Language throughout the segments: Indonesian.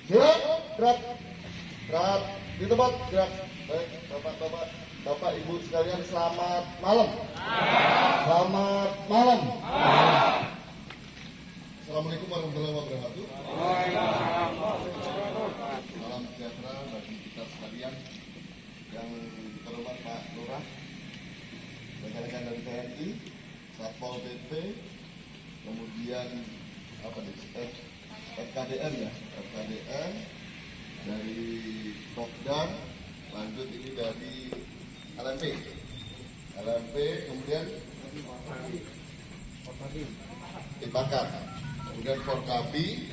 Gerak, gerak, gerak di tempat, gerak. Baik, bapak-bapak, bapak ibu sekalian, selamat malam. Selamat malam. Assalamualaikum warahmatullahi wabarakatuh. Salam sejahtera bagi kita sekalian yang terhormat Pak Lurah, rekan-rekan dari TNI, Satpol PP, kemudian FKDN ya, FKDN dari Pokdan, lanjut ini dari LMP, kemudian Dipakar, kemudian Forkabi,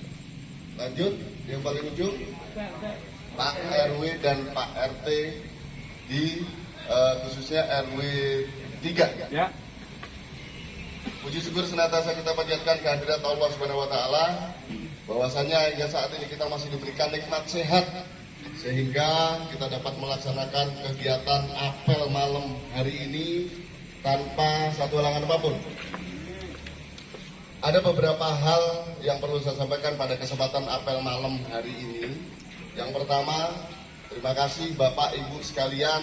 lanjut yang paling ujung Pak RW dan Pak RT di khususnya RW 3. Ya. Puji syukur senantiasa kita panjatkan kehadirat Allah Subhanahu wa taala bahwasanya hingga saat ini kita masih diberikan nikmat sehat sehingga kita dapat melaksanakan kegiatan apel malam hari ini tanpa satu halangan apapun. Ada beberapa hal yang perlu saya sampaikan pada kesempatan apel malam hari ini. Yang pertama, terima kasih Bapak Ibu sekalian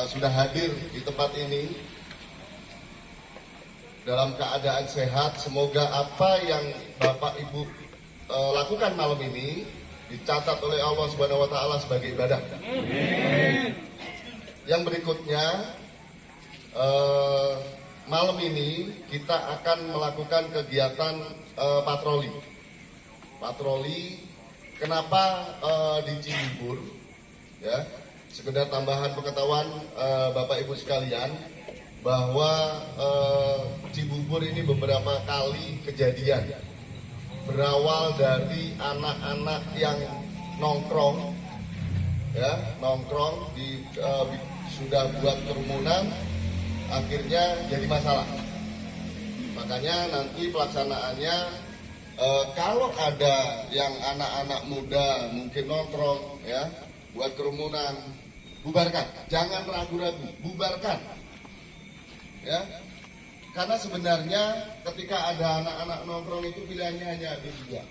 sudah hadir di tempat ini dalam keadaan sehat. Semoga apa yang Bapak Ibu lakukan malam ini dicatat oleh Allah Subhanahu wa taala sebagai ibadah. Amin. Yang berikutnya, malam ini kita akan melakukan kegiatan patroli. Kenapa di Cibubur? Ya, sekedar tambahan pengetahuan Bapak Ibu sekalian bahwa Cibubur ini beberapa kali kejadian berawal dari anak-anak yang nongkrong, ya sudah buat kerumunan, akhirnya jadi masalah. Makanya nanti pelaksanaannya kalau ada yang anak-anak muda mungkin nongkrong, ya buat kerumunan, bubarkan, jangan ragu-ragu, bubarkan, ya. Karena sebenarnya ketika ada anak-anak nongkrong itu pilihannya hanya ada dua.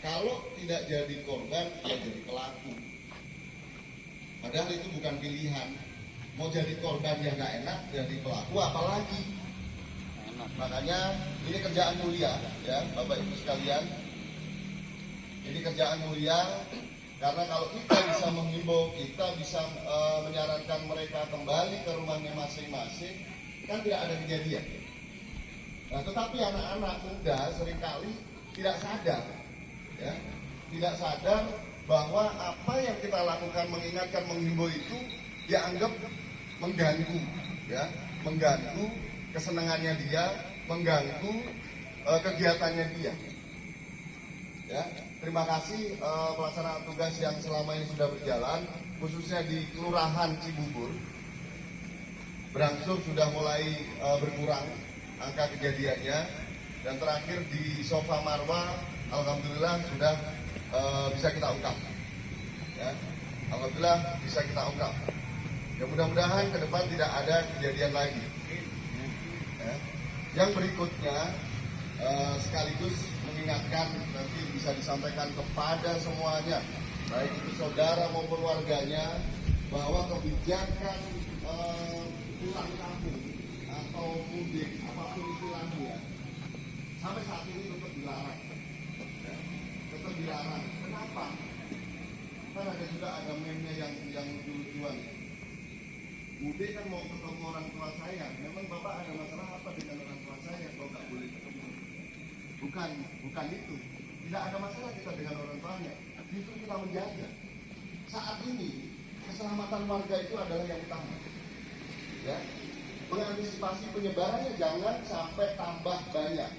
Kalau tidak jadi korban, ya jadi pelaku. Padahal itu bukan pilihan. Mau jadi korban yang nggak enak, jadi pelaku apalagi. Makanya ini kerjaan mulia, ya Bapak Ibu sekalian. Ini kerjaan mulia karena kalau kita bisa menghimbau, kita bisa menyarankan mereka kembali ke rumahnya masing-masing, kan tidak ada kejadian. Nah, tetapi anak-anak muda seringkali tidak sadar, ya, tidak sadar bahwa apa yang kita lakukan mengingatkan, menghimbau itu dianggap mengganggu, ya, mengganggu kesenangannya dia, mengganggu kegiatannya dia. Ya, terima kasih pelaksanaan tugas yang selama ini sudah berjalan, khususnya di Kelurahan Cibubur. Berangsur sudah mulai berkurang angka kejadiannya, dan terakhir di Sofa Marwa alhamdulillah sudah bisa kita ungkap, ya, alhamdulillah bisa kita ungkap. Ya, mudah-mudahan ke depan tidak ada kejadian lagi, ya. Yang berikutnya sekaligus mengingatkan, nanti bisa disampaikan kepada semuanya, baik itu saudara maupun warganya, bahwa kebijakan pulang kampung atau mudik apapun istilahnya sampai saat ini tetap dilarang, ya, tetap dilarang. Kenapa? Kan ada meme-nya yang lucu-lucuan. Mudik kan mau ketemu orang tua saya. Memang Bapak ada masalah apa dengan orang tua saya kalau nggak boleh ketemu? Bukan itu. Tidak ada masalah kita dengan orang tuanya. Justru kita menjaga. Saat ini keselamatan warga itu adalah yang utama. Ya, mengantisipasi penyebarannya jangan sampai tambah banyak.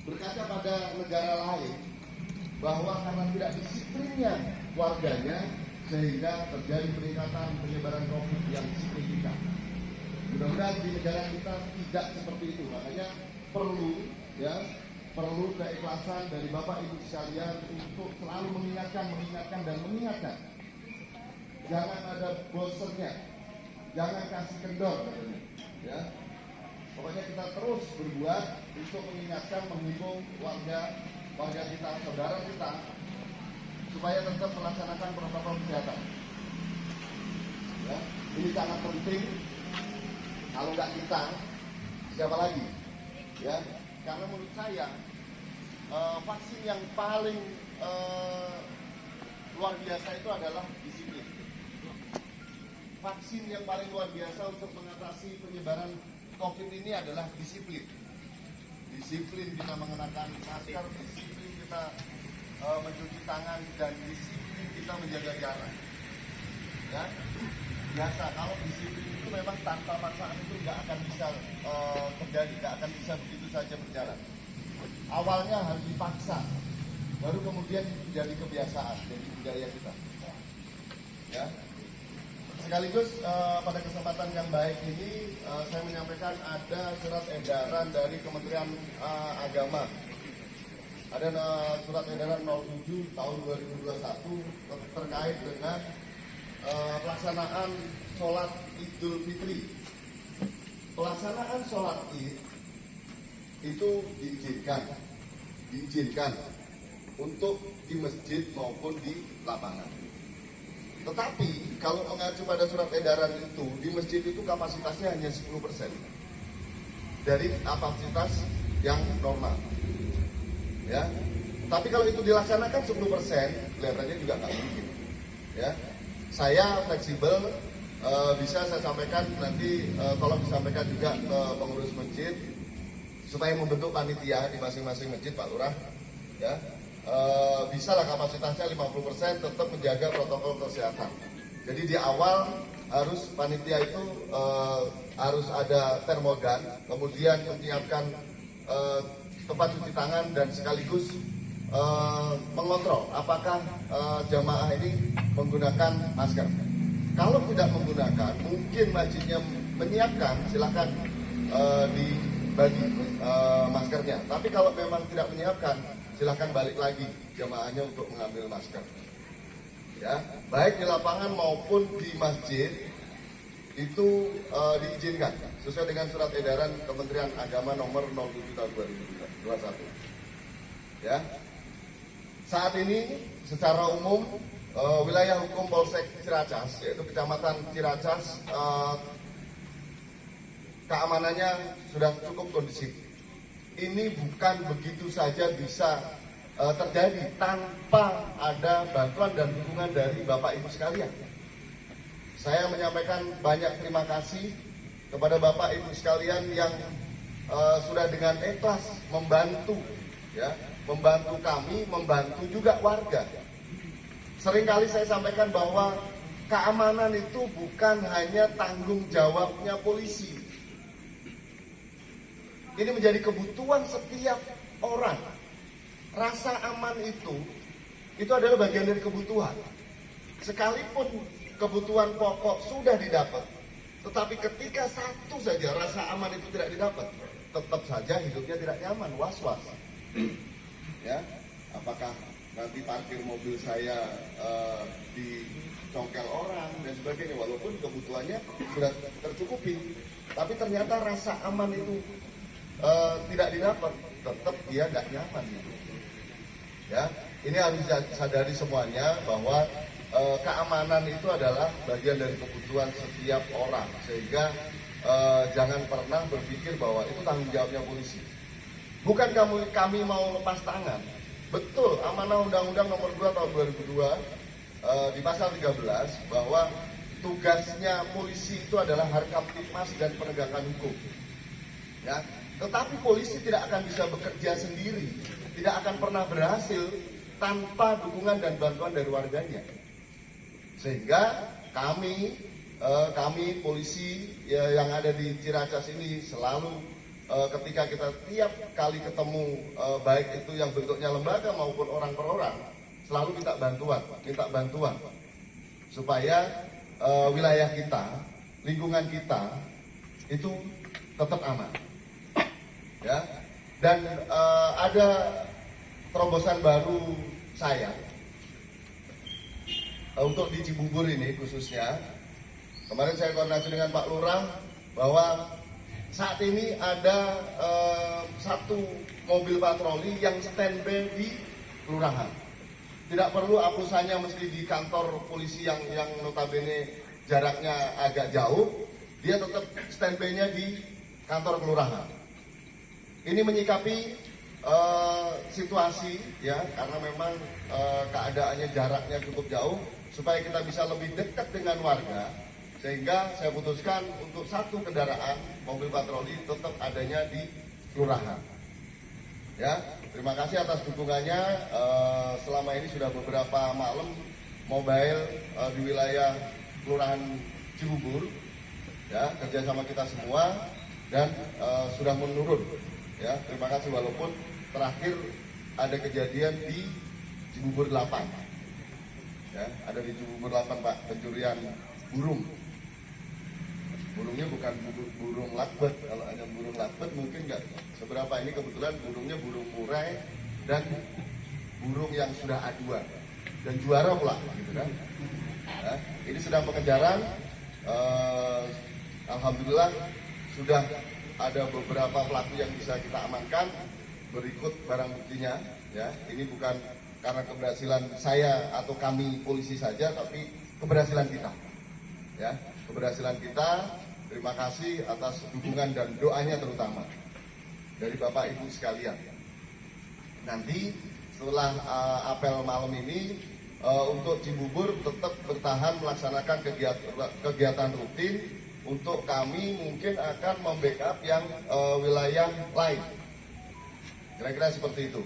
Berkaca pada negara lain bahwa karena tidak disiplinnya warganya sehingga terjadi peningkatan penyebaran COVID yang signifikan. Mudah-mudahan di negara kita tidak seperti itu. Makanya perlu keikhlasan dari Bapak Ibu sekalian untuk selalu mengingatkan. Jangan ada bosennya. Jangan kasih kendor, ya. Pokoknya kita terus berbuat untuk mengingatkan, menghimbau warga kita, saudara kita, supaya tetap melaksanakan protokol kesehatan. Ya, ini sangat penting. Kalau nggak kita, siapa lagi? Ya, karena menurut saya vaksin yang paling luar biasa itu adalah disiplin. Vaksin yang paling luar biasa untuk mengatasi penyebaran COVID ini adalah disiplin. Disiplin kita mengenakan masker, disiplin kita mencuci tangan, dan disiplin kita menjaga jarak. Ya, biasa kalau disiplin itu memang tanpa paksaan itu nggak akan bisa terjadi, nggak akan bisa begitu saja berjalan. Awalnya harus dipaksa, baru kemudian jadi kebiasaan, jadi budaya kita. Ya. Sekaligus pada kesempatan yang baik ini saya menyampaikan ada surat edaran dari Kementerian Agama. Ada surat edaran 07 tahun 2021 terkait dengan pelaksanaan sholat Idul Fitri. Pelaksanaan sholat Id itu diizinkan untuk di masjid maupun di lapangan. Tetapi kalau mengacu pada surat edaran itu, di masjid itu kapasitasnya hanya 10% dari kapasitas yang normal. Ya, tapi kalau itu dilaksanakan 10%, kelihatannya juga nggak mungkin. Ya, saya fleksibel, bisa saya sampaikan nanti, tolong disampaikan juga ke pengurus masjid supaya membentuk panitia di masing-masing masjid, Pak Lurah. Ya, bisa lah kapasitasnya 50%, tetap menjaga protokol kesehatan. Jadi di awal harus panitia itu harus ada termogan, kemudian menyiapkan tempat cuci tangan, dan sekaligus mengontrol apakah jamaah ini menggunakan masker. Kalau tidak menggunakan, mungkin masjidnya menyiapkan, silakan dibagi maskernya. Tapi kalau memang tidak menyiapkan, silakan balik lagi jamaahnya untuk mengambil masker. Ya, baik di lapangan maupun di masjid itu diizinkan sesuai dengan surat edaran Kementerian Agama nomor 07 tahun 2021. Ya, saat ini secara umum wilayah hukum Polsek Ciracas, yaitu Kecamatan Ciracas, keamanannya sudah cukup kondusif. Ini bukan begitu saja bisa terjadi tanpa ada bantuan dan dukungan dari Bapak Ibu sekalian. Saya menyampaikan banyak terima kasih kepada Bapak Ibu sekalian yang sudah dengan ikhlas membantu, ya, membantu kami, membantu juga warga. Seringkali saya sampaikan bahwa keamanan itu bukan hanya tanggung jawabnya polisi. Ini menjadi kebutuhan setiap orang. Rasa aman itu adalah bagian dari kebutuhan. Sekalipun kebutuhan pokok sudah didapat, tetapi ketika satu saja rasa aman itu tidak didapat, tetap saja hidupnya tidak nyaman, was-was. Ya, apakah nanti parkir mobil saya dicongkel orang dan sebagainya, walaupun kebutuhannya sudah tercukupi, tapi ternyata rasa aman itu tidak didapat, tetap dia tidak nyaman gitu. Ya, ini harus sadari semuanya bahwa keamanan itu adalah bagian dari kebutuhan setiap orang, sehingga jangan pernah berpikir bahwa itu tanggung jawabnya polisi. Bukan kami mau lepas tangan. Betul, amanah Undang-Undang nomor 2 tahun 2002 di pasal 13 bahwa tugasnya polisi itu adalah harkamtipmas dan penegakan hukum. Ya, tetapi polisi tidak akan bisa bekerja sendiri, tidak akan pernah berhasil tanpa dukungan dan bantuan dari warganya. Sehingga kami polisi yang ada di Ciracas ini selalu ketika kita tiap kali ketemu, baik itu yang bentuknya lembaga maupun orang per orang, selalu minta bantuan supaya wilayah kita, lingkungan kita itu tetap aman. Ya, dan ada terobosan baru saya untuk di Cibubur ini khususnya. Kemarin saya koordinasi dengan Pak Lurah bahwa saat ini ada satu mobil patroli yang standby di kelurahan. tidak perlu aplusannya mesti di kantor polisi yang notabene jaraknya agak jauh, dia tetap standby-nya di kantor kelurahan. Ini menyikapi situasi ya, karena memang keadaannya jaraknya cukup jauh, supaya kita bisa lebih dekat dengan warga, sehingga saya putuskan untuk satu kendaraan mobil patroli tetap adanya di kelurahan. Ya, terima kasih atas dukungannya. Selama ini sudah beberapa malam mobile di wilayah kelurahan Cibubur, ya, kerjasama kita semua dan sudah menurun. Ya, terima kasih, walaupun terakhir ada kejadian di Cibubur 8. Ya, ada di Cibubur 8, Pak, pencurian burung. Burungnya bukan burung lakbet. Kalau hanya burung lakbet mungkin nggak seberapa. Ini kebetulan burungnya burung murai dan burung yang sudah A2 dan juara pula, gitu kan. Ya, ini sedang pengejaran. Alhamdulillah sudah ada beberapa pelaku yang bisa kita amankan. Berikut barang buktinya, ya. Ini bukan karena keberhasilan saya atau kami polisi saja, tapi keberhasilan kita, ya, keberhasilan kita. Terima kasih atas dukungan dan doanya terutama dari Bapak Ibu sekalian. Nanti setelah apel malam ini untuk Cibubur tetap bertahan melaksanakan kegiatan rutin. Untuk kami mungkin akan membackup yang wilayah lain. Kira-kira seperti itu.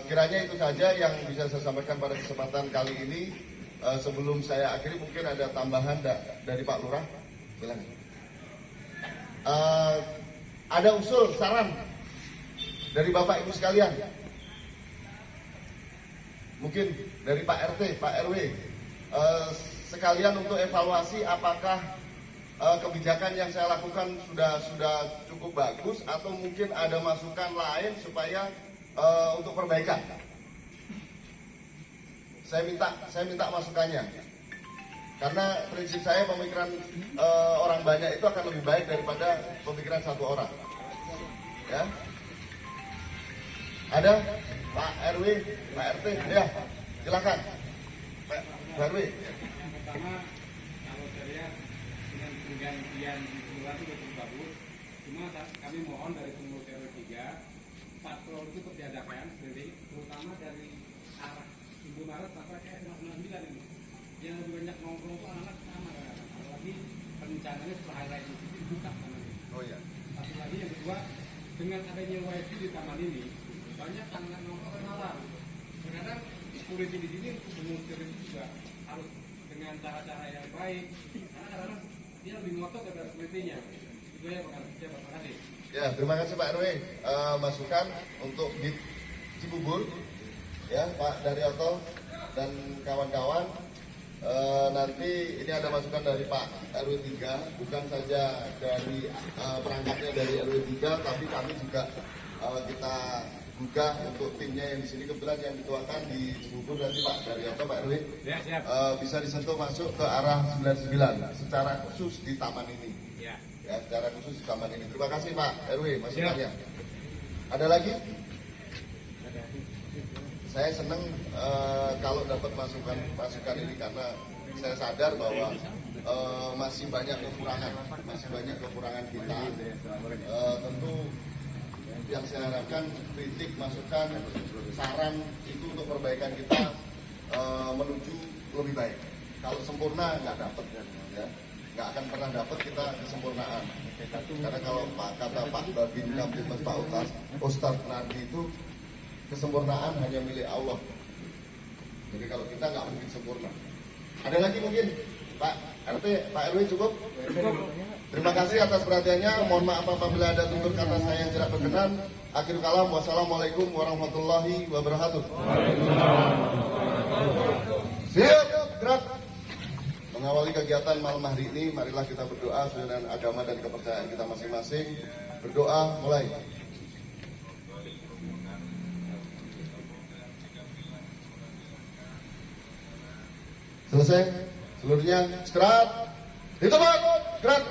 Kiranya itu saja yang bisa saya sampaikan pada kesempatan kali ini. Sebelum saya akhiri, mungkin ada tambahan dari Pak Lurah. Silakan. Ada usul, saran dari Bapak Ibu sekalian. Mungkin dari Pak RT, Pak RW. Sekalian untuk evaluasi apakah kebijakan yang saya lakukan sudah cukup bagus atau mungkin ada masukan lain supaya untuk perbaikan. Saya minta masukannya, karena prinsip saya pemikiran orang banyak itu akan lebih baik daripada pemikiran satu orang. Ya, ada Pak RW, Pak RT, ya, silakan Pak RW. Pertama, kalau saya dengan penggantian di kelurahan itu cukup bagus. Cuma kami mohon dari pengurus RW 3, patrol itu terdiadakan, terutama dari arah Ibu Maret sampai ke 99 ini. Yang lebih banyak nongkrong itu anak-anak sama, apalagi rencananya setelah highlight itu dibuka taman ini. Oh ya. Satu lagi yang kedua, dengan adanya wifi di taman ini, banyak anak nongkrong malam. Kadang security di sini pengurus RW juga harus dengan cara-cara yang baik, karena kadang-kadang dia lebih ngotot daripada security-nya. Itu ya, Pak. Terima kasih. Ya, terima kasih Pak RW. Masukan untuk di Cibubur, ya Pak Daryoto dan kawan-kawan. Nanti ini ada masukan dari Pak RW 3, bukan saja dari perangkatnya dari RW 3, tapi kami juga kita gugah untuk timnya yang di sini. Kebetulan yang dituakan di Cibubur nanti Pak Daryoto, Pak RW, Ya, siap. bisa disentuh masuk ke arah 99 secara khusus di taman ini. Ya. Ya, secara khusus di taman ini. Terima kasih Pak RW masukannya. Ada lagi? Saya senang kalau dapat masukan ini, karena saya sadar bahwa masih banyak kekurangan kita. Tentu yang saya harapkan kritik, masukan, saran itu untuk perbaikan kita menuju lebih baik. Kalau sempurna nggak dapat, ya, nggak akan pernah dapat kita kesempurnaan. Karena kalau kata Pak Babin Kamtipmas Pak Ustadz Nardi itu, kesempurnaan hanya milik Allah. Jadi kalau kita nggak mungkin sempurna. Ada lagi mungkin Pak RT, Pak RW cukup? Terima kasih atas perhatiannya. Mohon maaf apabila ada tutur kata saya yang tidak berkenan. Akhir kalam, wassalamualaikum warahmatullahi wabarakatuh. Siap, gerak. Mengawali kegiatan malam hari ini, marilah kita berdoa sesuai dengan agama dan kepercayaan kita masing-masing. Berdoa, mulai. Selesai, seluruhnya sekerat, ditutup, gerak.